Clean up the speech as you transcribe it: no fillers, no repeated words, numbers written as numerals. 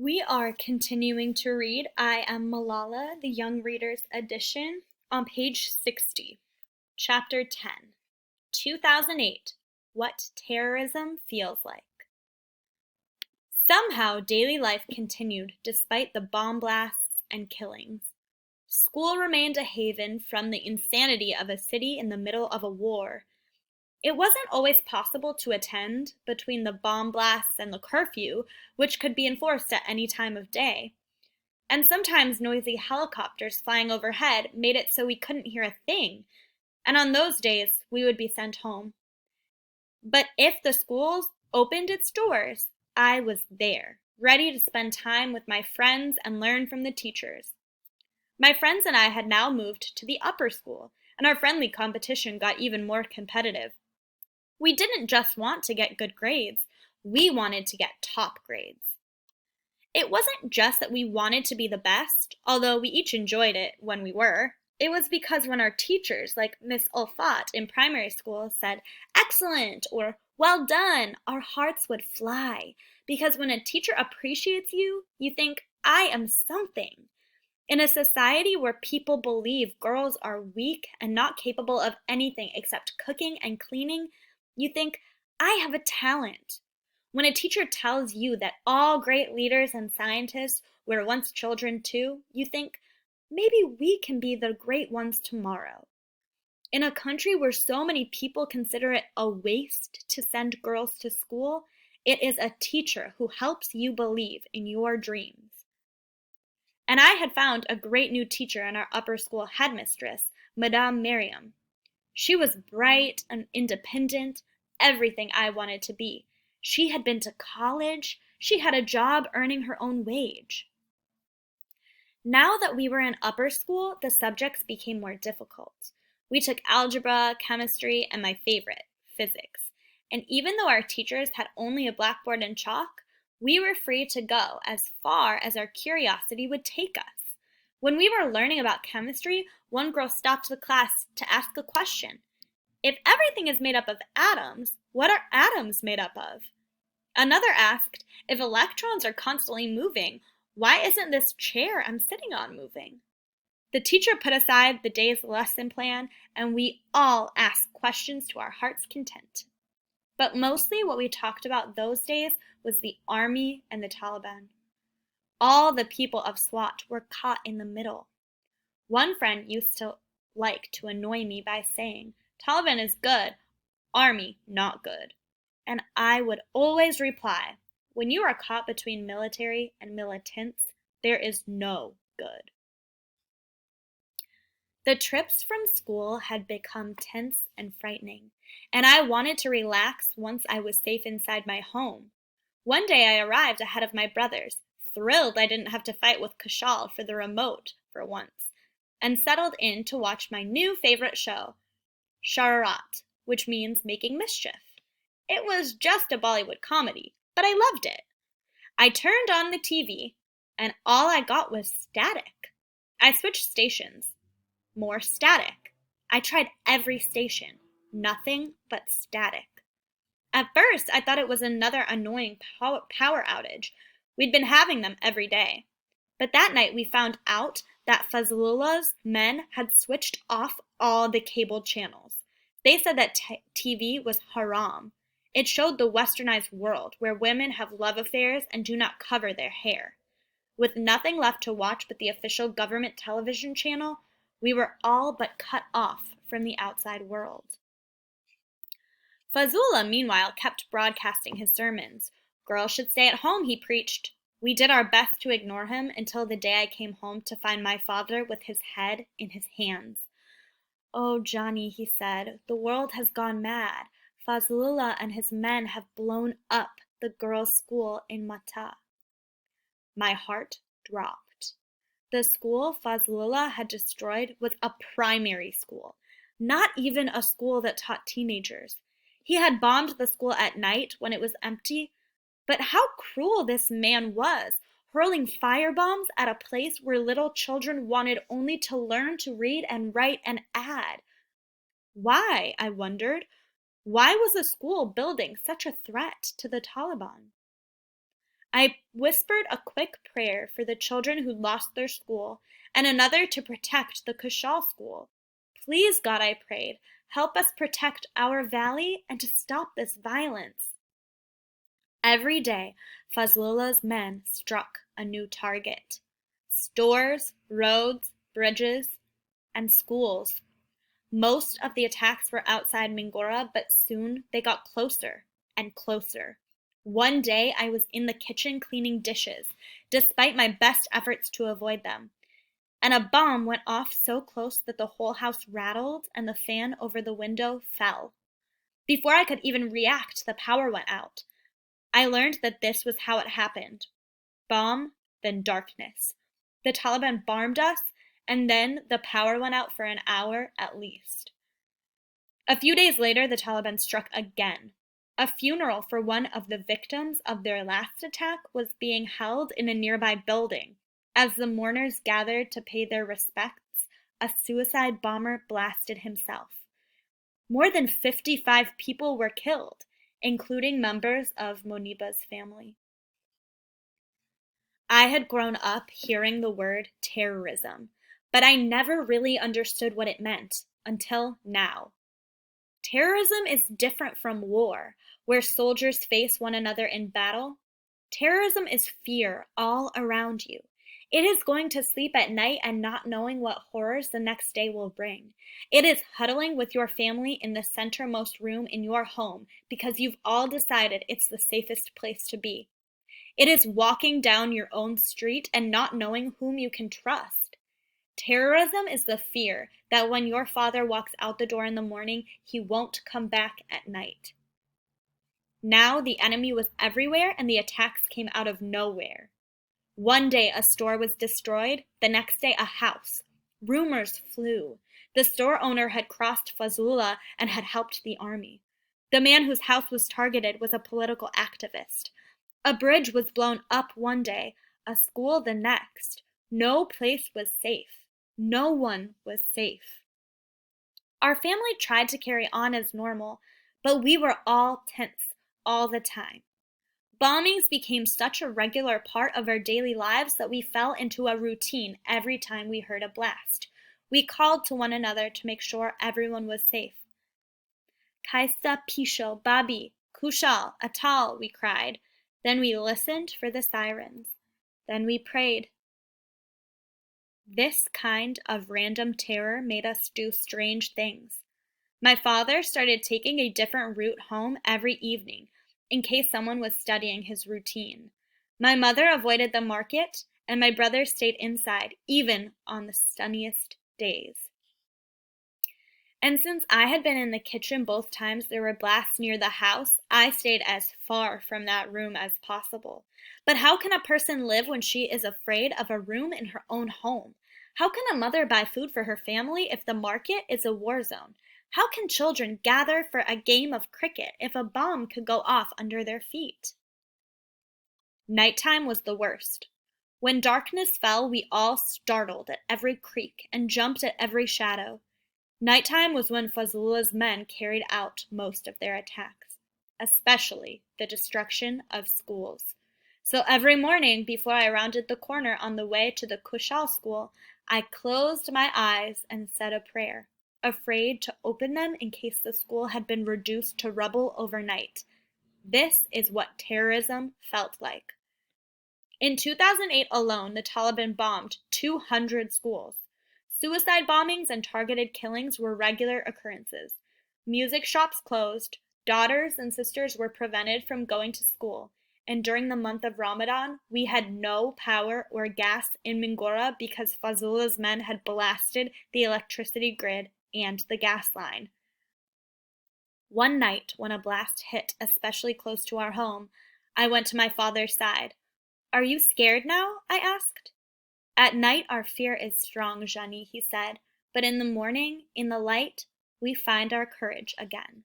We are continuing to read I Am Malala, the Young Readers Edition, on page 60, Chapter 10, 2008, What Terrorism Feels Like. Somehow daily life continued despite the bomb blasts and killings. School remained a haven from the insanity of a city in the middle of a war. It wasn't always possible to attend between the bomb blasts and the curfew, which could be enforced at any time of day. And sometimes noisy helicopters flying overhead made it so we couldn't hear a thing, and on those days we would be sent home. But if the school opened its doors, I was there, ready to spend time with my friends and learn from the teachers. My friends and I had now moved to the upper school, and our friendly competition got even more competitive. We didn't just want to get good grades, we wanted to get top grades. It wasn't just that we wanted to be the best, although we each enjoyed it when we were. It was because when our teachers, like Miss Olfat in primary school, said, "Excellent," or "Well done," our hearts would fly. Because when a teacher appreciates you, you think, "I am something." In a society where people believe girls are weak and not capable of anything except cooking and cleaning, you think, "I have a talent." When a teacher tells you that all great leaders and scientists were once children too, you think, maybe we can be the great ones tomorrow. In a country where so many people consider it a waste to send girls to school, it is a teacher who helps you believe in your dreams. And I had found a great new teacher in our upper school headmistress, Madame Miriam. She was bright and independent, everything I wanted to be. She had been to college. She had a job earning her own wage. Now that we were in upper school, the subjects became more difficult. We took algebra, chemistry, and my favorite, physics. And even though our teachers had only a blackboard and chalk, we were free to go as far as our curiosity would take us. When we were learning about chemistry, one girl stopped the class to ask a question. If everything is made up of atoms, what are atoms made up of? Another asked, if electrons are constantly moving, why isn't this chair I'm sitting on moving? The teacher put aside the day's lesson plan, and we all asked questions to our heart's content. But mostly what we talked about those days was the army and the Taliban. All the people of SWAT were caught in the middle. One friend used to like to annoy me by saying, "Taliban is good, army not good." And I would always reply, when you are caught between military and militants, there is no good. The trips from school had become tense and frightening, and I wanted to relax once I was safe inside my home. One day I arrived ahead of my brothers, thrilled I didn't have to fight with Kushal for the remote for once, and settled in to watch my new favorite show, Shararat, which means making mischief. It was just a Bollywood comedy, but I loved it. I turned on the TV, and all I got was static. I switched stations. More static. I tried every station. Nothing but static. At first, I thought it was another annoying power outage. We'd been having them every day. But that night we found out that Fazlullah's men had switched off all the cable channels. They said that TV was haram. It showed the westernized world where women have love affairs and do not cover their hair. With nothing left to watch but the official government television channel, we were all but cut off from the outside world. Fazlullah, meanwhile, kept broadcasting his sermons. Girls should stay at home, he preached. We did our best to ignore him until the day I came home to find my father with his head in his hands. "Oh, Johnny," he said, "the world has gone mad. Fazlullah and his men have blown up the girls' school in Mata." My heart dropped. The school Fazlullah had destroyed was a primary school, not even a school that taught teenagers. He had bombed the school at night when it was empty. But how cruel this man was, hurling firebombs at a place where little children wanted only to learn to read and write and add. Why, I wondered, why was the school building such a threat to the Taliban? I whispered a quick prayer for the children who lost their school and another to protect the Kushal school. Please, God, I prayed, help us protect our valley and to stop this violence. Every day, Fazlullah's men struck a new target. Stores, roads, bridges, and schools. Most of the attacks were outside Mingora, but soon they got closer and closer. One day I was in the kitchen cleaning dishes, despite my best efforts to avoid them, and a bomb went off so close that the whole house rattled and the fan over the window fell. Before I could even react, the power went out. I learned that this was how it happened. Bomb, then darkness. The Taliban bombed us, and then the power went out for an hour at least. A few days later, the Taliban struck again. A funeral for one of the victims of their last attack was being held in a nearby building. As the mourners gathered to pay their respects, a suicide bomber blasted himself. More than 55 people were killed, including members of Moniba's family. I had grown up hearing the word terrorism, but I never really understood what it meant until now. Terrorism is different from war, where soldiers face one another in battle. Terrorism is fear all around you. It is going to sleep at night and not knowing what horrors the next day will bring. It is huddling with your family in the centermost room in your home because you've all decided it's the safest place to be. It is walking down your own street and not knowing whom you can trust. Terrorism is the fear that when your father walks out the door in the morning, he won't come back at night. Now the enemy was everywhere and the attacks came out of nowhere. One day a store was destroyed, the next day a house. Rumors flew. The store owner had crossed Fazlullah and had helped the army. The man whose house was targeted was a political activist. A bridge was blown up one day, a school the next. No place was safe. No one was safe. Our family tried to carry on as normal, but we were all tense all the time. Bombings became such a regular part of our daily lives that we fell into a routine every time we heard a blast. We called to one another to make sure everyone was safe. Kaista, Pisho, Babi, Kushal, Atal, we cried. Then we listened for the sirens. Then we prayed. This kind of random terror made us do strange things. My father started taking a different route home every evening, in case someone was studying his routine. My mother avoided the market, and my brother stayed inside, even on the sunniest days. And since I had been in the kitchen both times there were blasts near the house, I stayed as far from that room as possible. But how can a person live when she is afraid of a room in her own home? How can a mother buy food for her family if the market is a war zone? How can children gather for a game of cricket if a bomb could go off under their feet? Nighttime was the worst. When darkness fell, we all startled at every creak and jumped at every shadow. Nighttime was when Fazlullah's men carried out most of their attacks, especially the destruction of schools. So every morning, before I rounded the corner on the way to the Kushal school, I closed my eyes and said a prayer, afraid to open them in case the school had been reduced to rubble overnight. This is what terrorism felt like. In 2008 alone, the Taliban bombed 200 schools. Suicide bombings and targeted killings were regular occurrences. Music shops closed, daughters and sisters were prevented from going to school, and during the month of Ramadan, we had no power or gas in Mingora because Fazlullah's men had blasted the electricity grid and the gas line. One night, when a blast hit especially close to our home, I went to my father's side. "Are you scared now?" I asked. "At night our fear is strong, Jani," he said, "but in the morning, in the light, we find our courage again."